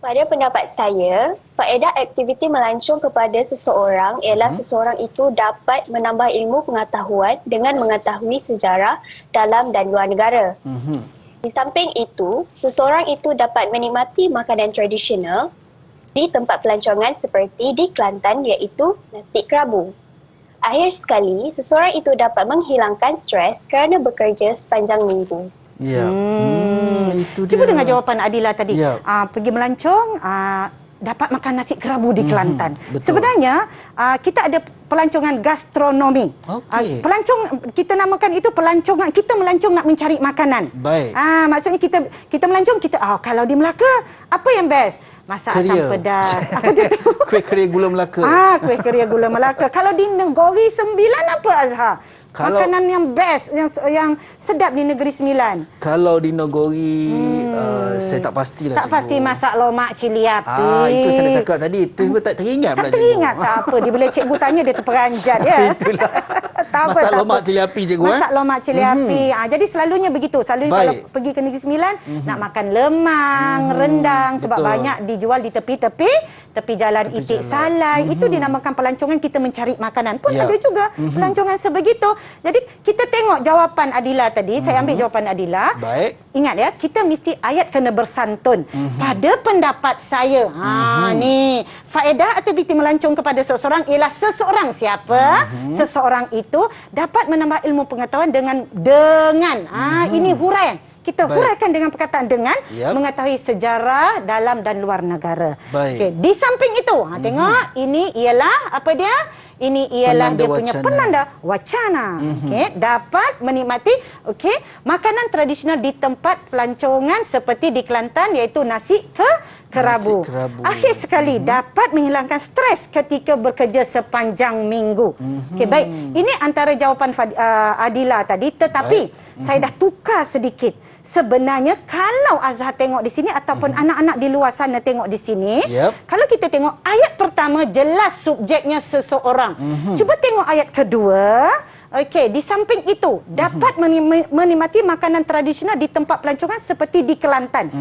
Pada pendapat saya, faedah aktiviti melancong kepada seseorang ialah seseorang itu dapat menambah ilmu pengetahuan dengan mengetahui sejarah dalam dan luar negara. Di samping itu, seseorang itu dapat menikmati makanan tradisional di tempat pelancongan seperti di Kelantan iaitu nasi kerabu. Akhir sekali, seseorang itu dapat menghilangkan stres kerana bekerja sepanjang minggu. Itu Cuba dia. dengar jawapan Adila tadi. Pergi melancong, dapat makan nasi kerabu di Kelantan. Sebenarnya kita ada pelancongan gastronomi. Pelancong kita namakan itu pelancongan. Kita melancong nak mencari makanan. Baik. Maksudnya kita melancong kalau di Melaka apa yang best? Masak asam pedas. Apa dia tu? Kuih keria gula Melaka. Kuih keria gula Melaka. Kalau di Negeri Sembilan apa Azhar? Makanan yang best, yang sedap di Negeri Sembilan. Kalau di Nogori, saya tak pastilah. Tak pasti masak lomak cili api. Itu saya dah cakap tadi. Tiba tak teringat pula. Tak teringat. Tak apa. Dia bila cikgu tanya, dia terperanjat. Ya? Masak lomak cili api cikgu. Masak lomak cili api. Jadi selalunya begitu. Selalunya kalau pergi ke Negeri Sembilan, nak makan lemang, rendang. Sebab banyak dijual di tepi jalan Itik Salai. Itu dinamakan pelancongan kita mencari makanan. Pun ada juga pelancongan sebegitu. Jadi kita tengok jawapan Adila tadi. Saya ambil jawapan Adila. Baik. Ingat ya, kita mesti ayat kena bersantun. Pada pendapat saya, ni faedah aktiviti melancong kepada seseorang ialah seseorang siapa? Seseorang itu dapat menambah ilmu pengetahuan dengan ini huraian. Kita huraikan dengan perkataan dengan Yap. mengetahui sejarah dalam dan luar negara. Baik. Okey, di samping itu, tengok ini ialah apa dia? Ini ialah Penanda dia punya wacana. penanda wacana. Okey, dapat menikmati makanan tradisional di tempat pelancongan seperti di Kelantan iaitu nasi kerabu. Nasi kerabu. Akhir sekali dapat menghilangkan stres ketika bekerja sepanjang minggu. Okey, baik. Ini antara jawapan Adila tadi, tetapi saya dah tukar sedikit. Sebenarnya kalau Azhar tengok di sini ataupun anak-anak di luar sana tengok di sini, kalau kita tengok ayat pertama jelas subjeknya seseorang. Cuba tengok ayat kedua. Okey, di samping itu dapat menikmati makanan tradisional di tempat pelancongan seperti di Kelantan.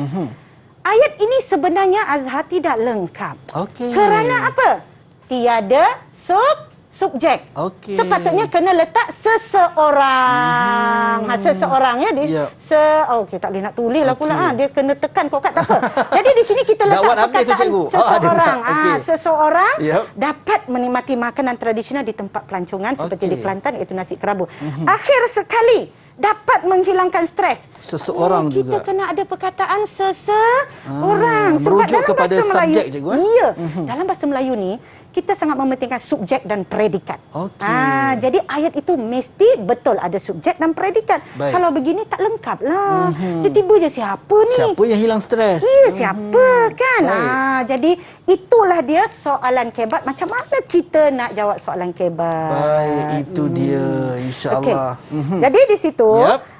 Ayat ini sebenarnya Azhar tidak lengkap. Kerana apa? Tiada subjek. Sepatutnya kena letak seseorang. Seseorang ya okey, tak boleh nak tulis lah pula. Dia kena tekan kokat tak apa. Jadi di sini kita letak perkataan seseorang. Seseorang dapat menikmati makanan tradisional di tempat pelancongan seperti di Kelantan iaitu nasi kerabu. Akhir sekali dapat menghilangkan stres. Seseorang juga. Kita kena ada perkataan seseorang. Sebab merujuk dalam kepada bahasa Melayu, subjek, cikgu, dalam bahasa Melayu ni kita sangat mementingkan subjek dan predikat. Jadi ayat itu mesti betul ada subjek dan predikat. Baik. Kalau begini tak lengkap lah. Tiba-tiba je siapa ni? Siapa yang hilang stres? Siapa kan? Jadi itulah dia soalan kebat. Macam mana kita nak jawab soalan kebat? Baik, itu dia, insya-Allah. Jadi di situ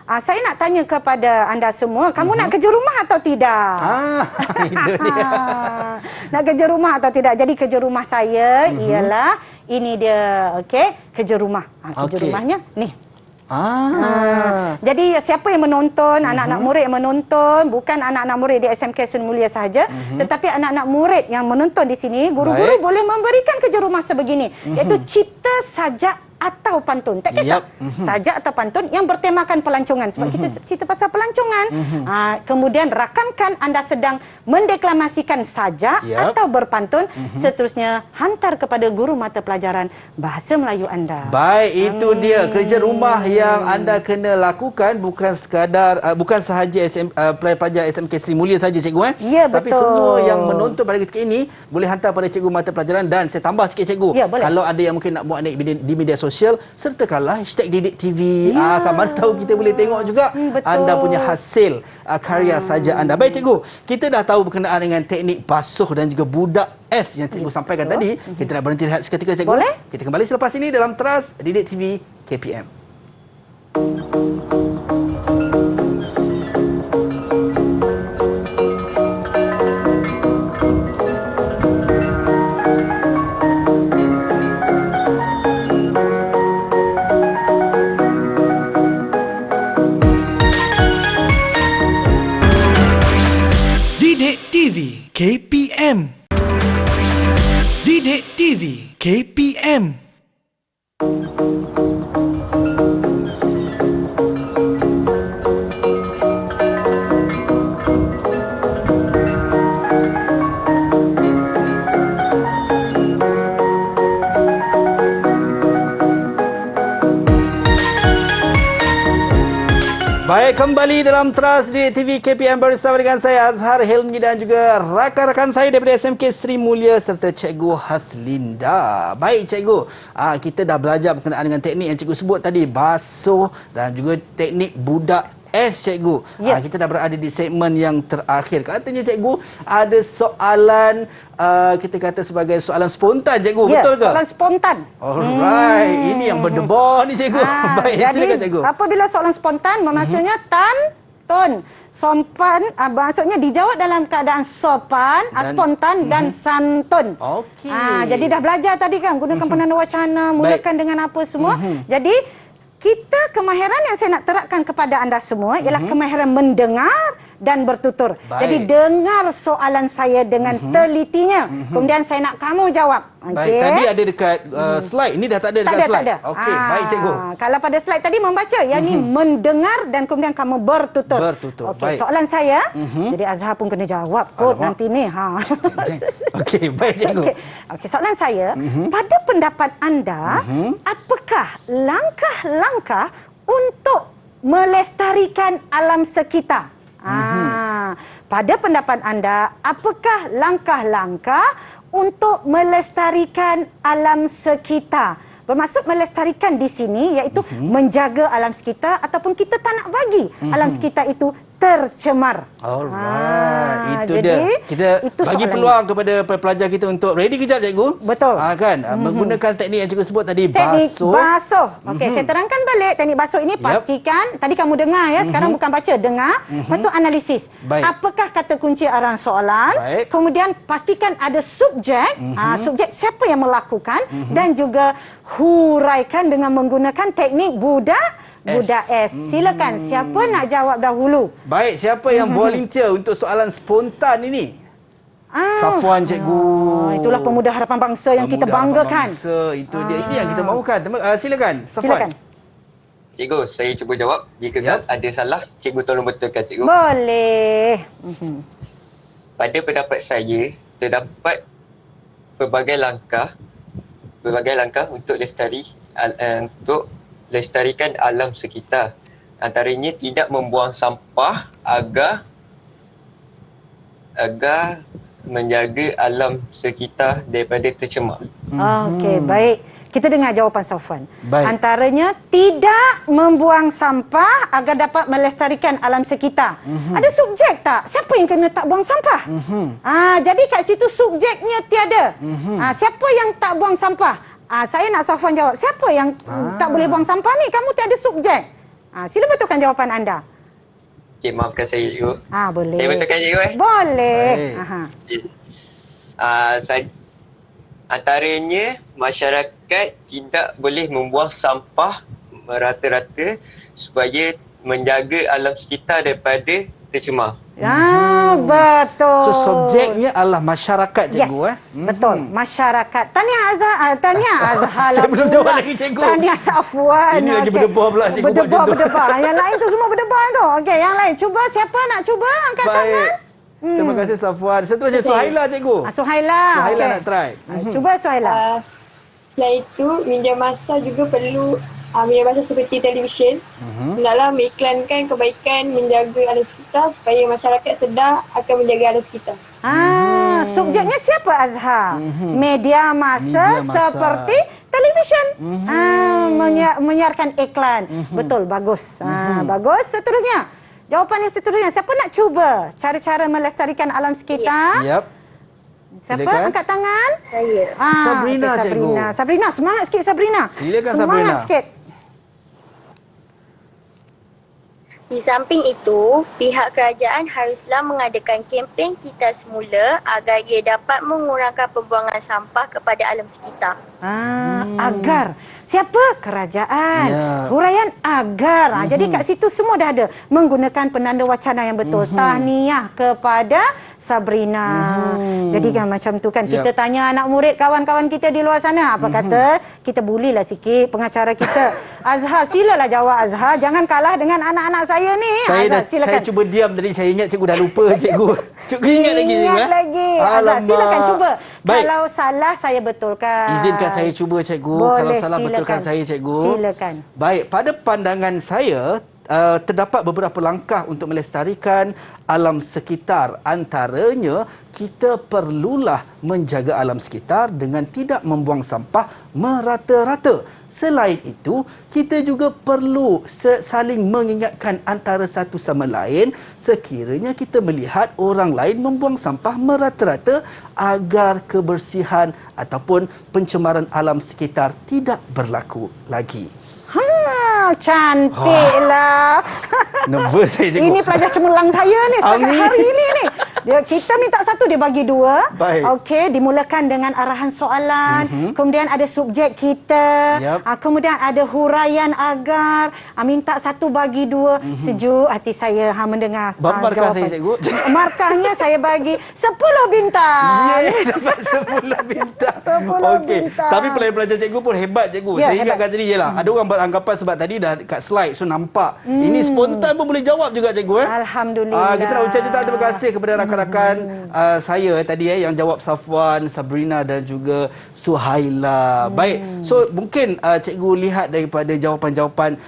saya nak tanya kepada anda semua, kamu nak kerja rumah atau tidak? Itu dia. Nak kerja rumah atau tidak? Jadi kerja rumah saya ialah ini dia, kerja rumah. Kerja rumahnya ni. Jadi siapa yang menonton, anak-anak murid yang menonton, bukan anak-anak murid di SMK Seri Mulia sahaja, tetapi anak-anak murid yang menonton di sini, guru-guru boleh memberikan kerja rumah sebegini, iaitu cipta sajak atau pantun. Tak kisah. Sajak atau pantun yang bertemakan pelancongan. Sebab kita cerita pasal pelancongan. Kemudian rakamkan anda sedang mendeklamasikan sajak atau berpantun. Seterusnya hantar kepada guru mata pelajaran bahasa Melayu anda. Baik, itu dia kerja rumah yang anda kena lakukan, bukan sekadar bukan sahaja pelajar SMK Seri Mulia saja, cikgu. Ya, tapi betul. semua yang menonton pada ketika ini boleh hantar pada cikgu mata pelajaran. Dan saya tambah sikit, cikgu. Kalau ada yang mungkin nak buat naik di media sosial, sertakanlah hashtag Didik TV. Mana tahu kita boleh tengok juga anda punya hasil karya saja anda. Baik, cikgu, kita dah tahu berkenaan dengan teknik basuh dan juga budak es yang cikgu sampaikan tadi. Kita nak berhenti rehat seketika, cikgu. Boleh? Kita kembali selepas ini dalam Teras Didik TV KPM. TV KPM. Didik TV KPM. Baik, kembali dalam Teras Didik TV KPM bersama dengan saya Azhar Hilmi dan juga rakan-rakan saya daripada SMK Seri Mulia serta Cikgu Haslinda. Baik, cikgu, kita dah belajar berkenaan dengan teknik yang cikgu sebut tadi, basuh dan juga teknik budak es, cikgu. Kita dah berada di segmen yang terakhir. Katanya cikgu ada soalan kita kata sebagai soalan spontan, cikgu. Betul ke? Soalan spontan. Alright, ini yang berdebar ni, cikgu. Baik, jadi, silakan, cikgu. Apabila soalan spontan, maksudnya ton. Sopan, maksudnya dijawab dalam keadaan sopan, spontan dan santun. Jadi dah belajar tadi kan, gunakan penanda wacana, mulakan dengan apa semua. Jadi kita kemahiran yang saya nak terapkan kepada anda semua ialah kemahiran mendengar dan bertutur. Jadi dengar soalan saya dengan telitinya. Kemudian saya nak kamu jawab. Baik, tadi ada dekat slide. Ini dah tak ada dekat slide. Okey, baik, cikgu. Kalau pada slide tadi membaca, yang ni mendengar dan kemudian kamu bertutur. Okey, soalan saya. Jadi Azhar pun kena jawab kot nanti ni. Okey, baik, cikgu. Okey, soalan saya, pada pendapat anda, apakah langkah-langkah untuk melestarikan alam sekitar. Pada pendapat anda, apakah langkah-langkah untuk melestarikan alam sekitar? Bermaksud melestarikan di sini iaitu menjaga alam sekitar ataupun kita tak nak bagi alam sekitar itu tercemar. Alright, itu jadi, dia. Kita itu bagi soalannya. peluang kepada pelajar kita untuk ready kejap cikgu. Betul. Kan? Menggunakan teknik yang cikgu sebut tadi, Teknik basuh. basuh. Okey, saya terangkan balik teknik basuh ini. Pastikan tadi kamu dengar ya, sekarang bukan baca, dengar. Lepas tu analisis. Baik. Apakah kata kunci arahan soalan? Baik. Kemudian pastikan ada subjek, subjek siapa yang melakukan dan juga huraikan dengan menggunakan teknik budak S. Silakan, siapa nak jawab dahulu? Baik, siapa yang volunteer untuk soalan spontan ini? Safwan cikgu. Itulah pemuda harapan bangsa yang kita banggakan. Bangsa, itu dia. Ini yang kita mahukan. Silakan, Safwan. Silakan. Cikgu, saya cuba jawab. Jika ada salah, cikgu tolong betulkan cikgu. Boleh. Pada pendapat saya, terdapat pelbagai langkah untuk lestarikan alam sekitar. Antaranya tidak membuang sampah agar menjaga alam sekitar daripada tercemar. Okey, baik. Kita dengar jawapan Safwan. Baik. Antaranya tidak membuang sampah agar dapat melestarikan alam sekitar. Ada subjek tak? Siapa yang kena tak buang sampah? Jadi kat situ subjeknya tiada. Siapa yang tak buang sampah? Saya nak Safwan jawab. Siapa yang tak boleh buang sampah ni? Kamu tiada subjek. Sila betulkan jawapan anda. Okey, maafkan saya cikgu. Boleh. Saya betulkan cikgu Boleh. Antaranya masyarakat tidak boleh membuang sampah merata-rata supaya menjaga alam sekitar daripada tercemar. Betul. So subjeknya adalah masyarakat cikgu. Betul. Masyarakat. Tahniah Azhar. Saya belum jawab lagi cikgu. Tahniah Safwan. Ini lagi berdebar pula cikgu. Berdebar. Yang lain tu semua berdebar tu. Okey, yang lain. Cuba, siapa nak cuba angkat tangan? Terima kasih Safwan. Seterusnya Suhaila cikgu. Suhaila nak try. Cuba Suhaila. Selain itu, minjam masa juga perlu minjam masa seperti televisyen. Hendaklah mengiklankan kebaikan menjaga alam sekitar supaya masyarakat sedar akan menjaga alam sekitar. Subjeknya siapa Azhar? Media masa seperti televisyen. Menyiarkan iklan. Betul, bagus. Bagus. Seterusnya. Jawapan yang seterusnya, siapa nak cuba cara-cara melestarikan alam sekitar? Siapa? Silakan. Angkat tangan. Saya. Sabrina, okay, cikgu. Sabrina, semangat sikit Sabrina. Silakan Semangat Sabrina. sikit. Di samping itu, pihak kerajaan haruslah mengadakan kempen Kita Semula agar ia dapat mengurangkan pembuangan sampah kepada alam sekitar. Agar. Siapa? Kerajaan. Huraian agar. Jadi kat situ semua dah ada. Menggunakan penanda wacana yang betul. Tahniah kepada Sabrina. Jadi kan macam tu kan. Kita tanya anak murid, kawan-kawan kita di luar sana. Apa kata? Kita bulilah sikit pengacara kita. Azhar, silalah jawab Azhar. Jangan kalah dengan anak-anak saya ni. Azhar, silakan. Saya cuba diam tadi. Saya ingat cikgu dah lupa cikgu. Cikgu ingat lagi. Ingat lagi. Azhar, silakan cuba. Baik. Kalau salah, saya betulkan. Izinkan saya cuba cikgu. Boleh, Kalau salah silakan. betulkan saya cikgu. Silakan. Baik, pada pandangan saya terdapat beberapa langkah untuk melestarikan alam sekitar. Antaranya, kita perlulah menjaga alam sekitar dengan tidak membuang sampah merata-rata. Selain itu, kita juga perlu saling mengingatkan antara satu sama lain sekiranya kita melihat orang lain membuang sampah merata-rata agar kebersihan ataupun pencemaran alam sekitar tidak berlaku lagi. Cantiklah. Nervous saya cikgu. Ini pelajar cemerlang saya ni setakat hari ini ni. Kita minta satu, dia bagi dua. Baik. Okey, dimulakan dengan arahan soalan. Kemudian ada subjek kita. Kemudian ada huraian agar. Minta satu bagi dua. Sejuk hati saya mendengar berapa markah saya cikgu? Markahnya saya bagi 10 bintang. Dapat 10 bintang. 10 bintang. Tapi pelajar-pelajar cikgu pun hebat cikgu. Saya ingatkan tadi je lah. Ada orang beranggapan sebab tadi dah kat slide so nampak. Ini spontan pun boleh jawab juga cikgu. Alhamdulillah. Kita nak ucap jutaan terima kasih kepada rakan rakan-rakan saya tadi yang jawab, Safwan, Sabrina dan juga Suhaila. Baik. So mungkin cikgu lihat daripada jawapan-jawapan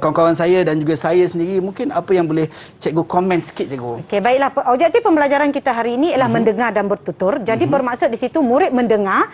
kawan-kawan saya dan juga saya sendiri, mungkin apa yang boleh cikgu komen sikit, cikgu? Okey, baiklah. Objektif pembelajaran kita hari ini ialah mendengar dan bertutur. Jadi bermaksud di situ murid mendengar,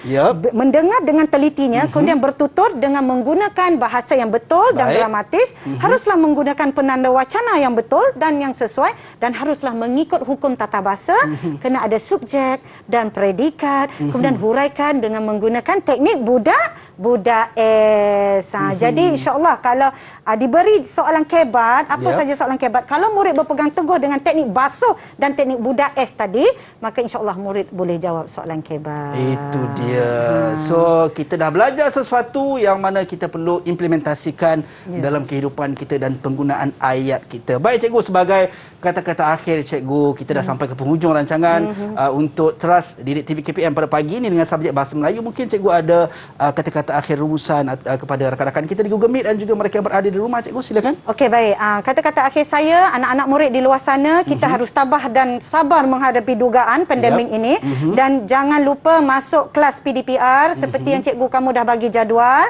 mendengar dengan telitinya, kemudian bertutur dengan menggunakan bahasa yang betul dan dramatis, haruslah menggunakan penanda wacana yang betul dan yang sesuai, dan haruslah mengikut hukum tata bahasa, kena ada subjek dan predikat, kemudian huraikan dengan menggunakan teknik budak S. Jadi insya-Allah kalau diberi soalan kebat, apa saja soalan kebat, kalau murid berpegang teguh dengan teknik basuh dan teknik budak S tadi, maka insya-Allah murid boleh jawab soalan kebat. Itu dia. So kita dah belajar sesuatu yang mana kita perlu implementasikan dalam kehidupan kita dan penggunaan ayat kita. Baik cikgu, sebagai kata-kata akhir cikgu, kita dah sampai ke penghujung rancangan untuk Teras Didik TV KPM pada pagi ini dengan subjek Bahasa Melayu. Mungkin cikgu ada kata-kata akhir rumusan kepada rakan-rakan kita di Google Meet dan juga mereka yang berada di rumah, cikgu, silakan. Okey, baik. Kata-kata akhir saya, anak-anak murid di luar sana, kita harus tabah dan sabar menghadapi dugaan pandemik ini, dan jangan lupa masuk kelas PDPR seperti yang cikgu kamu dah bagi jadual.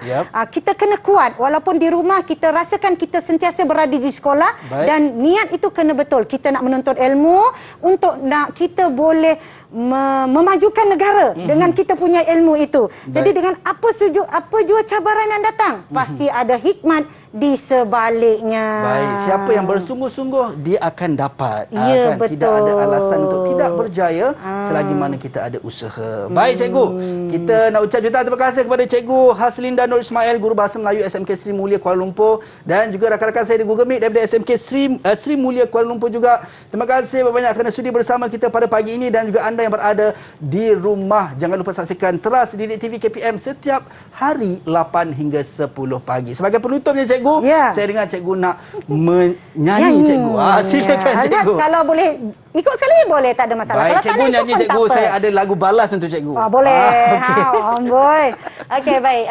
Kita kena kuat walaupun di rumah, kita rasakan kita sentiasa berada di sekolah. Dan niat itu kena betul. Kita nak menuntut ilmu untuk nak kita boleh memajukan negara dengan kita punya ilmu itu. Jadi dengan apa jua cabaran yang datang, pasti ada hikmat di sebaliknya. Baik, siapa yang bersungguh-sungguh dia akan dapat. Ya, betul. Tidak ada alasan untuk tidak berjaya selagi mana kita ada usaha. Baik cikgu, kita nak ucap jutaan terima kasih kepada cikgu Haslinda Nur Ismail, guru Bahasa Melayu SMK Sri Mulia Kuala Lumpur, dan juga rakan-rakan saya di Google Meet daripada SMK Sri Mulia Kuala Lumpur juga. Terima kasih banyak kerana sudi bersama kita pada pagi ini, dan juga anda yang berada di rumah, jangan lupa saksikan Teras Didik TV KPM setiap hari 8 hingga 10 pagi. Sebagai penutupnya cikgu, saya dengar cikgu nak menyanyi, cikgu. Silakan cikgu. Kalau boleh ikut sekali boleh, tak ada masalah. Baik, kalau cikgu tak nyanyi, cikgu. Saya ada lagu balas untuk cikgu. Boleh. Boy. Okey, baik.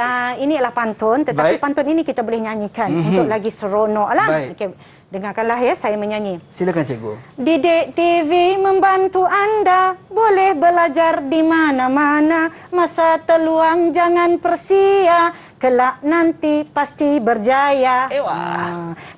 Ini adalah pantun, tetapi pantun ini kita boleh nyanyikan untuk lagi seronok lah. Okey, dengarkanlah ya saya menyanyi. Silakan cikgu. Didik TV membantu anda, boleh belajar di mana-mana. Masa terluang jangan persia, kelak nanti pasti berjaya.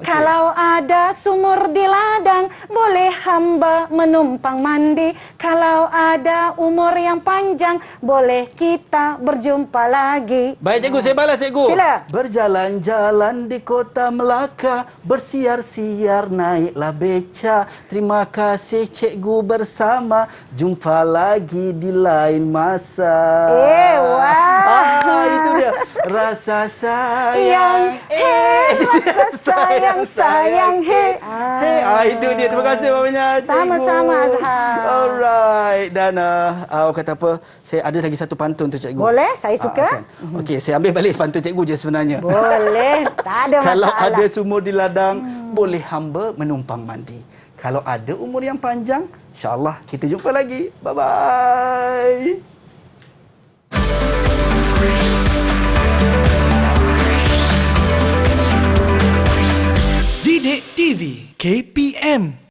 Kalau ada sumur di ladang, boleh hamba menumpang mandi. Kalau ada umur yang panjang, boleh kita berjumpa lagi. Baik cikgu, saya balas cikgu. Sila. Berjalan-jalan di kota Melaka, bersiar-siar naiklah beca. Terima kasih cikgu bersama, jumpa lagi di lain masa. Itu dia. Rasa sayang, rasa sayang, itu dia. Terima kasih banyak, cikgu. Sama-sama, Azhar. Alright. Dan kata apa, saya ada lagi satu pantun untuk cikgu. Boleh, saya suka. Okey, saya ambil balik pantun cikgu je sebenarnya. Boleh, tak ada masalah. Kalau ada sumur di ladang, boleh hamba menumpang mandi. Kalau ada umur yang panjang, insya-Allah kita jumpa lagi. Bye-bye. Didik TV KPM